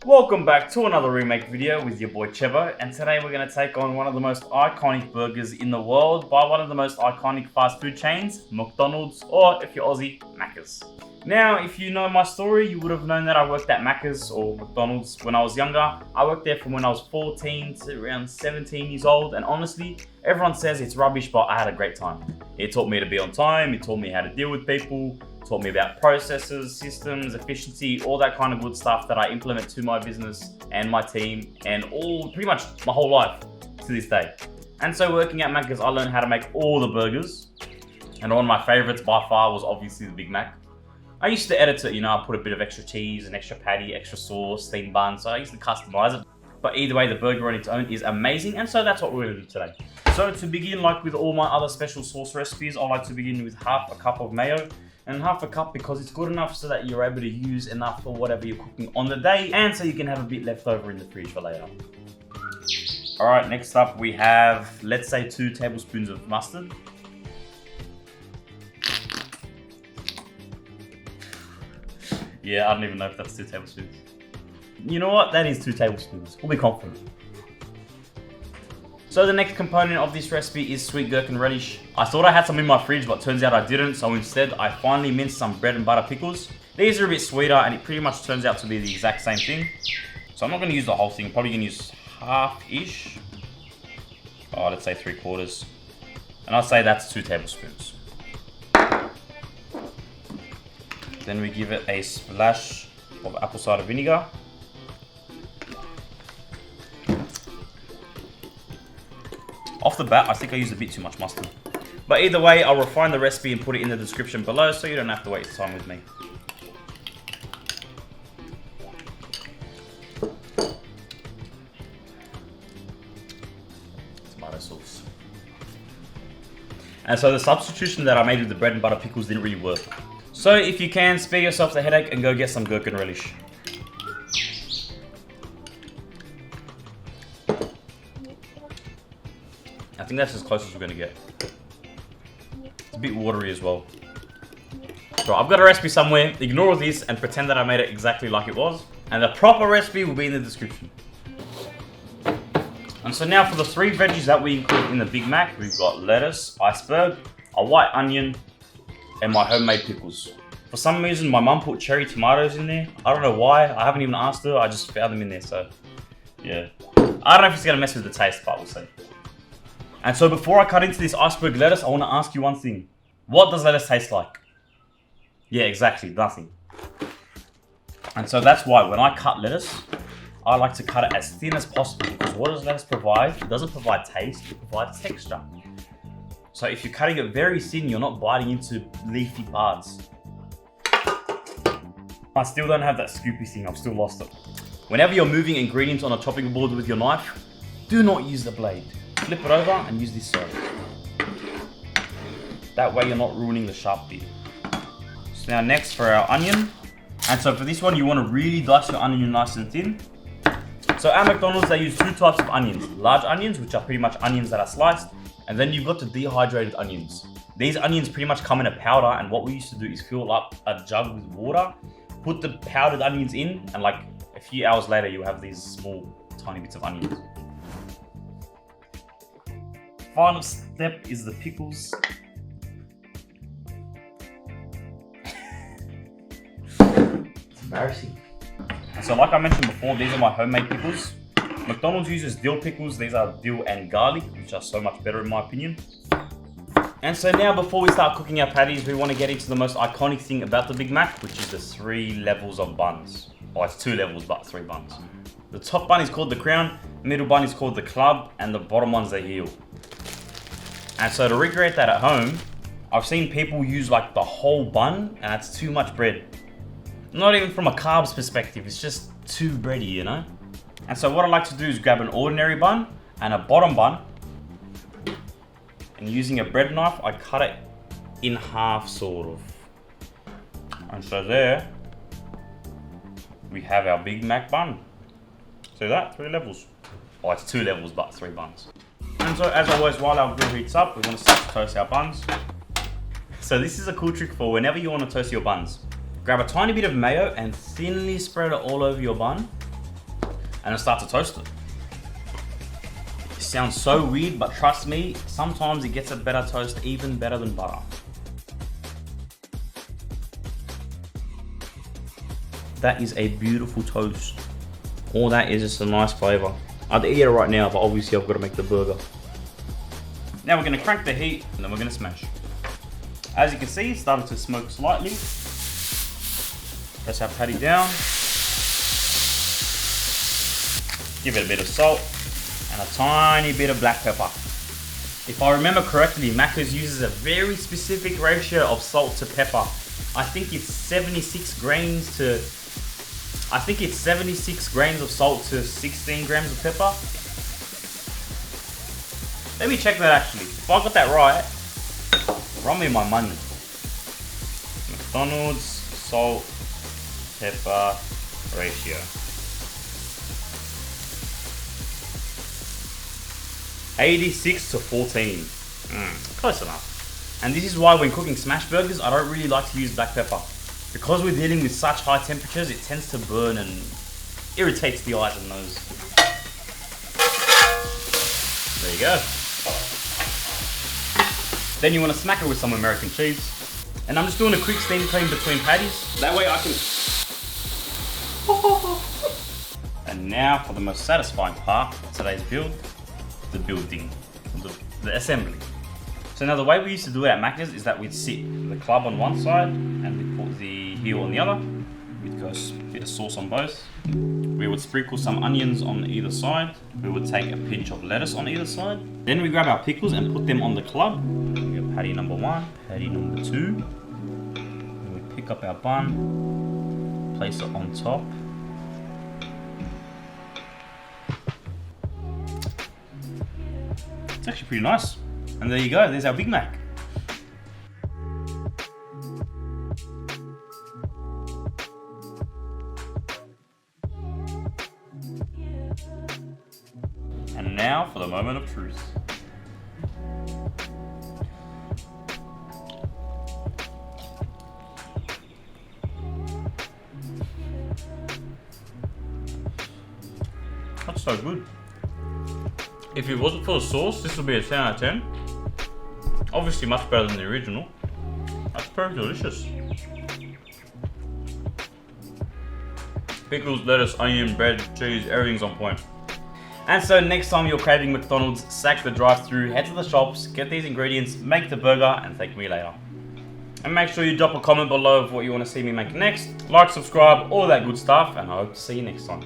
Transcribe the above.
Welcome back to another remake video with your boy Chevo, and today we're going to take on one of the most iconic burgers in the world by one of the most iconic fast food chains, McDonald's, or if you're Aussie, Macca's. Now, if you know my story, you would have known that I worked at Macca's or McDonald's when I was younger. I worked there from when I was 14 to around 17 years old, and honestly, everyone says it's rubbish, but I had a great time. It taught me to be on time, it taught me how to deal with people, taught me about processes, systems, efficiency, all that kind of good stuff that I implement to my business and my team and pretty much my whole life to this day. And so working at Macca's, I learned how to make all the burgers. And one of my favorites by far was obviously the Big Mac. I used to edit it, I put a bit of extra cheese, an extra patty, extra sauce, steamed buns, so I used to customize it. But either way, the burger on its own is amazing, and so that's what we're gonna do today. So to begin, like with all my other special sauce recipes, I like to begin with half a cup of mayo, and half a cup because it's good enough so that you're able to use enough for whatever you're cooking on the day, and so you can have a bit left over in the fridge for later. Alright, next up we have, let's say 2 tablespoons of mustard. Yeah, I don't even know if that's 2 tablespoons. You know what? That is 2 tablespoons. We'll be confident. So the next component of this recipe is sweet gherkin relish. I thought I had some in my fridge, but turns out I didn't. So instead, I finally minced some bread and butter pickles. These are a bit sweeter, and it pretty much turns out to be the exact same thing. So I'm not going to use the whole thing. I'm probably going to use half-ish. Oh, let's say 3/4. And I'll say that's 2 tablespoons. Then we give it a splash of apple cider vinegar. Off the bat, I think I used a bit too much mustard. But either way, I'll refine the recipe and put it in the description below so you don't have to waste time with me. Tomato sauce. And so the substitution that I made with the bread and butter pickles didn't really work. So if you can, spare yourself the headache and go get some gherkin relish. I think that's as close as we're going to get. It's a bit watery as well. So I've got a recipe somewhere. Ignore all this and pretend that I made it exactly like it was. And the proper recipe will be in the description. And so now for the 3 veggies that we include in the Big Mac, we've got lettuce, iceberg, a white onion, and my homemade pickles. For some reason, my mum put cherry tomatoes in there. I don't know why. I haven't even asked her. I just found them in there, so yeah. I don't know if it's going to mess with the taste, but we'll see. And so before I cut into this iceberg lettuce, I want to ask you one thing. What does lettuce taste like? Yeah, exactly, nothing. And so that's why when I cut lettuce, I like to cut it as thin as possible, because what does lettuce provide? It doesn't provide taste, it provides texture. So if you're cutting it very thin, you're not biting into leafy parts. I still don't have that scoopy thing, I've still lost it. Whenever you're moving ingredients on a chopping board with your knife, do not use the blade. Flip it over and use this side. That way you're not ruining the sharp bit. So now next for our onion. And so for this one, you want to really dice your onion nice and thin. So at McDonald's, they use 2 types of onions. Large onions, which are pretty much onions that are sliced. And then you've got the dehydrated onions. These onions pretty much come in a powder, and what we used to do is fill up a jug with water, put the powdered onions in, and like a few hours later, you'll have these small, tiny bits of onions. Final step is the pickles. It's embarrassing. So like I mentioned before, these are my homemade pickles. McDonald's uses dill pickles. These are dill and garlic, which are so much better in my opinion. And so now before we start cooking our patties, we want to get into the most iconic thing about the Big Mac, which is the 3 levels of buns. Oh, it's 2 levels, but 3 buns. The top bun is called the crown, middle bun is called the club, and the bottom one's the heel. And so to recreate that at home, I've seen people use like the whole bun, and that's too much bread. Not even from a carbs perspective, it's just too bready, And so what I like to do is grab an ordinary bun and a bottom bun, and using a bread knife, I cut it in half, sort of. And so there, we have our Big Mac bun. See that? 3 levels. Oh, it's 2 levels, but 3 buns. And so as always, while our grill heats up, we want to start to toast our buns. So this is a cool trick for whenever you want to toast your buns. Grab a tiny bit of mayo and thinly spread it all over your bun. and I start to toast it. It sounds so weird, but trust me, sometimes it gets a better toast, even better than butter. That is a beautiful toast. All that is just a nice flavor. I'd eat it right now, but obviously I've got to make the burger. Now we're going to crank the heat, and then we're going to smash. As you can see, it's starting to smoke slightly. Press our patty down. Give it a bit of salt and a tiny bit of black pepper. If I remember correctly, Macca's uses a very specific ratio of salt to pepper. I think it's 76 grains to... I think it's 76 grains of salt to 16 grams of pepper. Let me check that actually. If I got that right, run me my money. McDonald's salt pepper ratio. 86 to 14. Close enough. And this is why when cooking smash burgers, I don't really like to use black pepper. Because we're dealing with such high temperatures, it tends to burn and irritates the eyes and nose. There you go. Then you want to smack it with some American cheese. And I'm just doing a quick steam clean between patties. That way I can... And now for the most satisfying part of today's build, the building, the assembly. So now the way we used to do it at Macca's is that we'd sit the club on one side and we'd put the heel on the other. We'd go a bit of sauce on both. We would sprinkle some onions on either side. We would take a pinch of lettuce on either side. Then we grab our pickles and put them on the club. We have patty number 1, patty number 2. Then we pick up our bun, place it on top. It's actually pretty nice. And there you go, there's our Big Mac. And now for the moment of truth. That's so good. If it wasn't for the sauce, this would be a 10 out of 10. Obviously much better than the original. That's very delicious. Pickles, lettuce, onion, bread, cheese, everything's on point. And so next time you're craving McDonald's, sack the drive-thru, head to the shops, get these ingredients, make the burger, and thank me later. And make sure you drop a comment below of what you want to see me make next. Like, subscribe, all that good stuff, and I hope to see you next time.